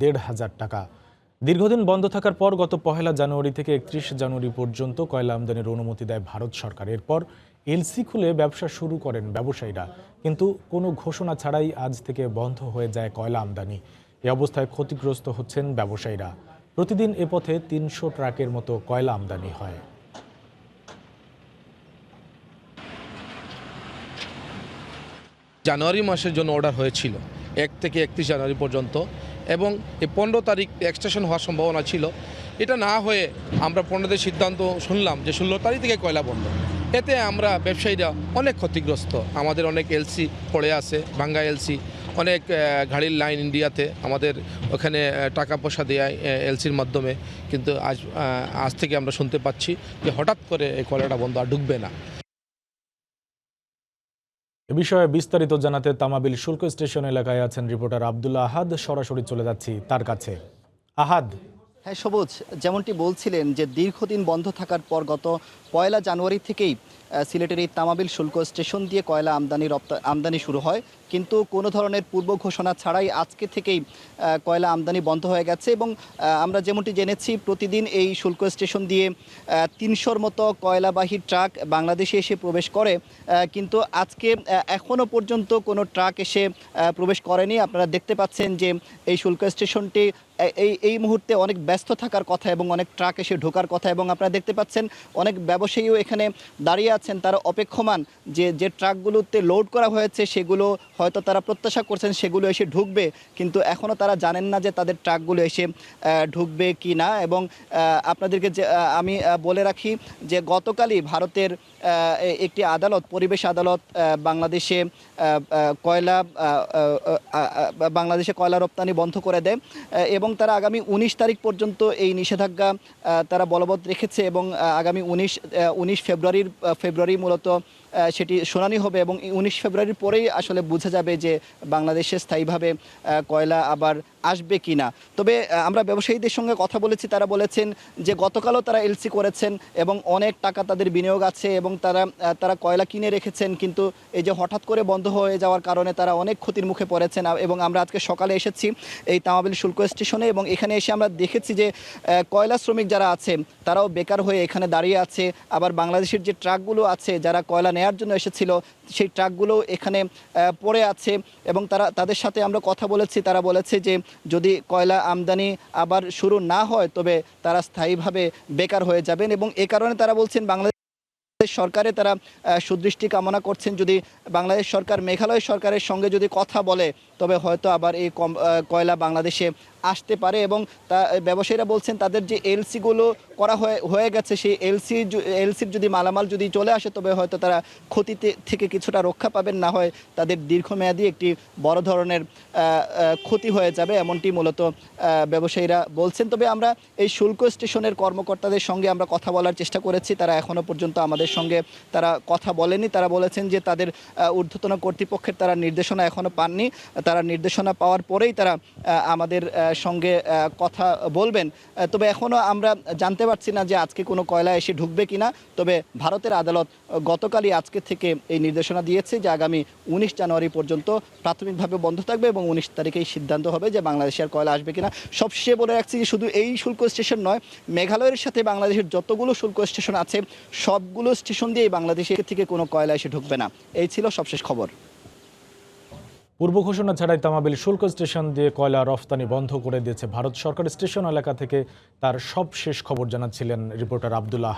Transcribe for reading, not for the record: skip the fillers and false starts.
১,৫০০ টাকা। দীর্ঘদিন বন্ধ থাকার পর গত ১ জানুয়ারি থেকে ৩১ জানুয়ারি পর্যন্ত কয়লা আমদানির অনুমতি দেয় ভারত সরকার। এরপর এলসি খুলে ব্যবসা শুরু করেন ব্যবসায়ীরা, কিন্তু কোনো ঘোষণা ছাড়াই আজ থেকে বন্ধ হয়ে যায় কয়লা আমদানি। এ অবস্থায় ক্ষতিগ্রস্ত হচ্ছেন ব্যবসায়ীরা। প্রতিদিন এ পথে ৩০০ ট্রাকের মতো কয়লা আমদানি হয়। জানুয়ারি মাসের জন্য অর্ডার হয়েছিল ১ থেকে ৩১ জানুয়ারি পর্যন্ত, এবং এই ১৫ তারিখ এক্সটেনশন হওয়ার সম্ভাবনা ছিল। এটা না হয়ে আমরা ১৫ সিদ্ধান্ত শুনলাম যে ১৬ তারিখ থেকে কয়লা বন্ধ। এতে আমরা ব্যবসায়ীরা অনেক ক্ষতিগ্রস্ত। আমাদের অনেক এলসি পড়ে আছে, ভাঙ্গা এলসি, অনেক গাড়ির লাইন ইন্ডিয়াতে আমাদের ওখানে টাকা পয়সা দেয় এলসির মাধ্যমে, কিন্তু আজ থেকে আমরা শুনতে পাচ্ছি যে হঠাৎ করে এই কয়লাটা বন্ধ আর ঢুকবে না। এ বিষয়ে বিস্তারিত জানাতে তামাবিল শুল্ক স্টেশন এলাকায় আছেন রিপোর্টার আব্দুল্লাহ আহাদ। সরাসরি চলে যাচ্ছি তার কাছে। আহাদ। হ্যাঁ সবুজ, যেমনটি বলছিলেন যে দীর্ঘদিন বন্ধ থাকার পর গত ১ জানুয়ারি থেকেই সিলেটের এই তামাবিল শুল্ক স্টেশন দিয়ে কয়লা আমদানি শুরু হয়, কিন্তু কোনো ধরনের পূর্ব ঘোষণা ছাড়াই আজকে থেকেই কয়লা আমদানি বন্ধ হয়ে গেছে। এবং আমরা যেমনটি জেনেছি প্রতিদিন এই শুল্ক স্টেশন দিয়ে ৩০০-র মতো কয়লাবাহী ট্রাক বাংলাদেশে এসে প্রবেশ করে, কিন্তু আজকে এখনও পর্যন্ত কোনো ট্রাক এসে প্রবেশ করেনি। আপনারা দেখতে পাচ্ছেন যে এই শুল্ক স্টেশনটি এই মুহূর্তে অনেক ব্যস্ত থাকার কথা এবং অনেক ট্রাক এসে ঢোকার কথা, এবং আপনারা দেখতে পাচ্ছেন অনেক ব্যবসায়ীও এখানে দাঁড়িয়ে আছেন। তারা অপেক্ষমান যে ট্রাকগুলোতে লোড করা হয়েছে সেগুলো হয়তো তারা প্রত্যাশা করছেন সেগুলো এসে ঢুকবে, কিন্তু এখনও তারা জানেন না যে তাদের ট্রাকগুলো এসে ঢুকবে কি না। এবং আপনাদেরকে আমি বলে রাখি যে গতকালই ভারতের একটি আদালত, পরিবেশ আদালত, বাংলাদেশে কয়লা রপ্তানি বন্ধ করে দেয়, এবং তারা আগামী ১৯ তারিখ পর্যন্ত এই নিষেধাজ্ঞা তারা বলবৎ রেখেছে। এবং আগামী ১৯ ফেব্রুয়ারি মূলত সেটি শুনানি হবে, এবং ১৯ ফেব্রুয়ারির পরেই আসলে বোঝা যাবে যে বাংলাদেশে স্থায়ীভাবে কয়লা আবার আসবে কি না। তবে আমরা ব্যবসায়ীদের সঙ্গে কথা বলেছি, তারা বলেছেন যে গতকালও তারা এলসি করেছেন এবং অনেক টাকা তাদের বিনিয়োগ আছে এবং তারা কয়লা কিনে রেখেছেন, কিন্তু এই যে হঠাৎ করে বন্ধ হয়ে যাওয়ার কারণে তারা অনেক ক্ষতির মুখে পড়েছেন। এবং আমরা আজকে সকালে এসেছি এই তামাবিল শুল্ক স্টেশনে, এবং এখানে এসে আমরা দেখেছি যে কয়লা শ্রমিক যারা আছে তারাও বেকার হয়ে এখানে দাঁড়িয়ে আছে। আবার বাংলাদেশের যে ট্রাকগুলো আছে যারা কয়লা নেয়ার জন্য এসেছিল সেই ট্রাকগুলো এখানে পড়ে আছে, এবং তাদের সাথে আমরা কথা বলেছি। তারা বলেছে যে যদি কয়লা আমদানি আবার শুরু না হয় তবে তারা স্থায়ীভাবে বেকার হয়ে যাবেন, এবং এ কারণে তারা বলছেন বাংলাদেশ সরকারে তারা সুদৃষ্টি কামনা করছেন। যদি বাংলাদেশ সরকার মেঘালয় সরকারের সঙ্গে যদি কথা বলে তবে হয়তো আবার এই কয়লা বাংলাদেশে আসতে পারে। এবং ব্যবসায়ীরা বলছেন তাদের যে এলসিগুলো করা হয়ে গেছে সেই এলসির যদি মালামাল যদি চলে আসে তবে হয়তো তারা ক্ষতি থেকে কিছুটা রক্ষা পাবেন, না হয় তাদের দীর্ঘমেয়াদী একটি বড় ধরনের ক্ষতি হয়ে যাবে, এমনটি মূলত ব্যবসায়ীরা বলছেন। তবে আমরা এই শুল্ক স্টেশনের কর্মকর্তাদের সঙ্গে আমরা কথা বলার চেষ্টা করেছি, তারা এখনও পর্যন্ত আমাদের সঙ্গে তারা কথা বলেনি। তারা বলেছেন যে তাদের ঊর্ধ্বতন কর্তৃপক্ষের তারা নির্দেশনা এখনও পাননি, তারা নির্দেশনা পাওয়ার পরেই তারা আমাদের সঙ্গে কথা বলবেন। তবে এখনও আমরা জানতে পারছি না যে আজকে কোনো কয়লা এসে ঢুকবে কিনা। তবে ভারতের আদালত গতকালই আজকে থেকে এই নির্দেশনা দিয়েছে যে আগামী ১৯ জানুয়ারি পর্যন্ত প্রাথমিকভাবে বন্ধ থাকবে, এবং ১৯ তারিখেই সিদ্ধান্ত হবে যে বাংলাদেশে আর কয়লা আসবে কিনা। সবশেষে বলে রাখছি যে শুধু এই শুল্ক স্টেশন নয়, মেঘালয়ের সাথে বাংলাদেশের যতগুলো শুল্ক স্টেশন আছে সবগুলো স্টেশন দিয়েই বাংলাদেশের থেকে কোনো কয়লা এসে ঢুকবে না। এই ছিল সবশেষ খবর। পূর্ব ঘোষণা ছাড়াই তামাবিল শুল্ক স্টেশন দিয়ে কয়লা রফতানি বন্ধ করে দিয়েছে ভারত সরকার। স্টেশন এলাকা থেকে তার সব শেষ খবর জানাচ্ছিলেন রিপোর্টার আব্দুল্লাহ।